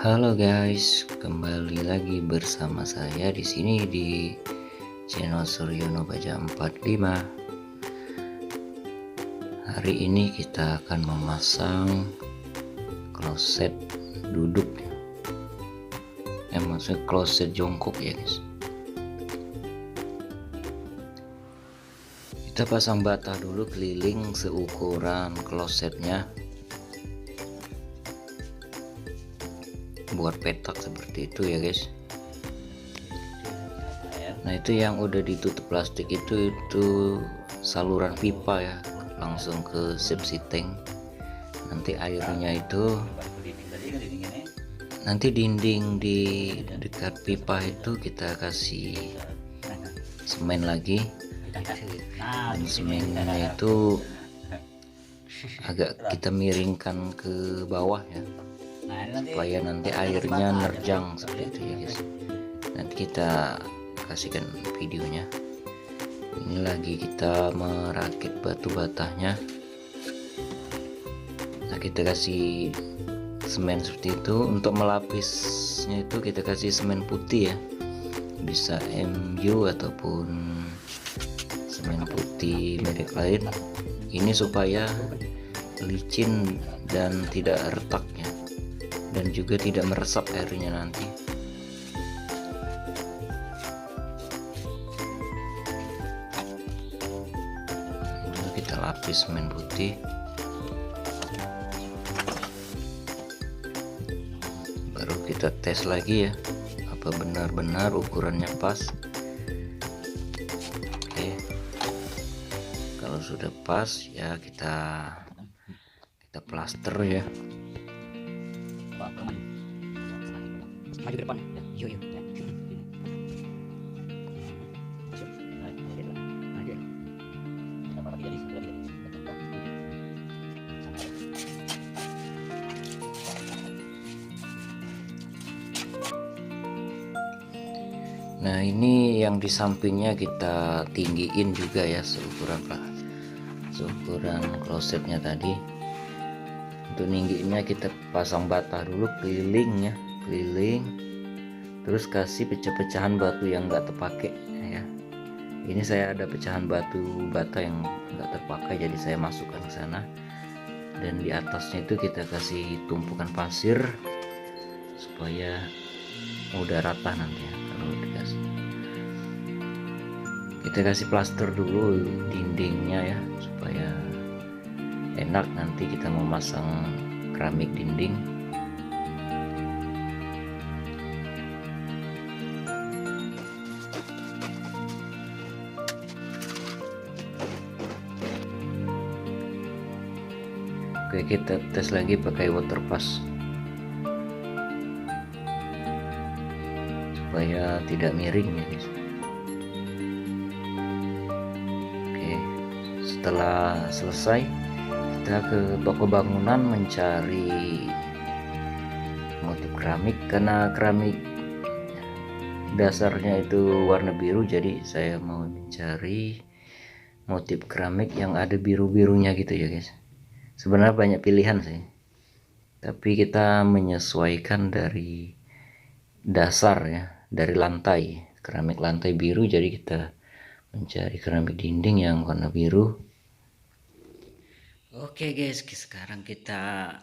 Halo guys, kembali lagi bersama saya di sini di channel Suryono Baja 45. Hari ini kita akan memasang kloset duduk, maksudnya kloset jongkok ya guys. Kita pasang bata dulu keliling seukuran klosetnya, buat petak seperti itu ya guys. Nah itu yang udah ditutup plastik itu saluran pipa ya, langsung ke septic tank. Nanti airnya itu nanti dinding di dekat pipa itu kita kasih semen lagi, dan semennya itu agak kita miringkan ke bawah ya, supaya nanti airnya nerjang seperti itu ya guys. Nanti kita kasihkan videonya. Ini lagi kita merakit batu batanya. Nah kita kasih semen seperti itu. Untuk melapisnya itu kita kasih semen putih ya, bisa MU ataupun semen putih merek lain. Ini supaya licin dan tidak retaknya, dan juga tidak meresap airnya nanti. Kita lapis semen putih, baru kita tes lagi ya, apa benar-benar ukurannya pas. Oke, kalau sudah pas ya kita plaster ya. Maju ke depan ya, yuk ya. Nah ini yang di sampingnya kita tinggiin juga ya, seukuran klosetnya tadi. Untuk ninggiinnya kita pasang bata dulu keliling ya, terus kasih pecah-pecahan batu yang enggak terpakai ya. Ini saya ada pecahan batu bata yang enggak terpakai, jadi saya masukkan ke sana. Dan di atasnya itu kita kasih tumpukan pasir supaya mudah rata nanti ya. Kalau dikasih, kita kasih plaster dulu dindingnya ya, supaya enak nanti kita memasang keramik dinding. Oke, kita tes lagi pakai water pass supaya tidak miring ya guys. Oke, setelah selesai kita ke toko bangunan mencari motif keramik. Karena keramik dasarnya itu warna biru, jadi saya mau mencari motif keramik yang ada biru-birunya gitu ya guys. Sebenarnya banyak pilihan sih, tapi kita menyesuaikan dari dasar ya, dari lantai, keramik lantai biru, jadi kita mencari keramik dinding yang warna biru. Oke guys, sekarang kita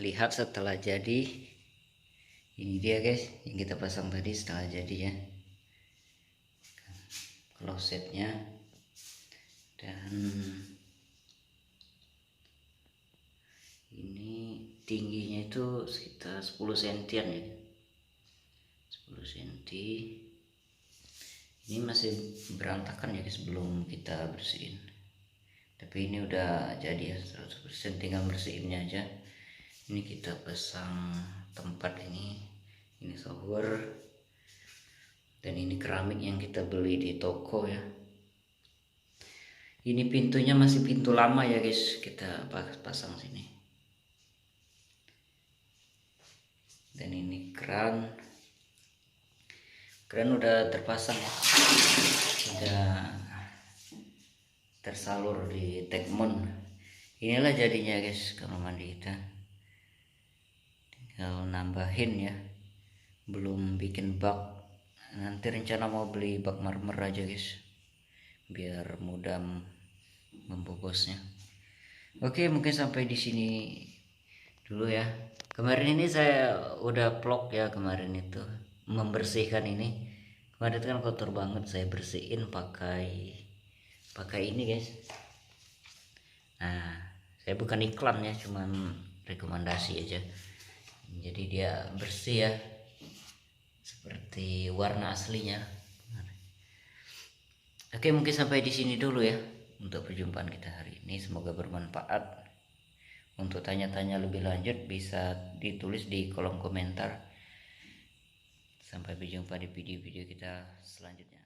lihat setelah jadi. Ini dia guys yang kita pasang tadi setelah jadi ya, klosetnya. Dan ini tingginya itu sekitar 10 cm ya, 10 cm. Ini masih berantakan ya guys, belum kita bersihin, tapi ini udah jadi ya 100%, tinggal bersihinnya aja. Ini kita pasang tempat ini shower, dan ini keramik yang kita beli di toko ya. Ini pintunya masih pintu lama ya guys, kita pasang sini. Dan ini keran udah terpasang ya, udah tersalur di Tekmon. Inilah jadinya guys kamar mandi kita. tinggal nambahin ya, belum bikin bak. Nanti rencana mau beli bak marmer aja guys, biar mudah membobosnya. Oke, mungkin sampai di sini dulu ya. Kemarin ini saya udah vlog ya, kemarin itu membersihkan ini. Kemarin itu kan kotor banget, saya bersihin pakai ini guys. Nah, saya bukan iklan ya, cuman rekomendasi aja. Jadi dia bersih ya, seperti warna aslinya. Oke, mungkin sampai di sini dulu ya untuk perjumpaan kita hari ini. Semoga bermanfaat. Untuk tanya-tanya lebih lanjut bisa ditulis di kolom komentar. Sampai berjumpa di video-video kita selanjutnya.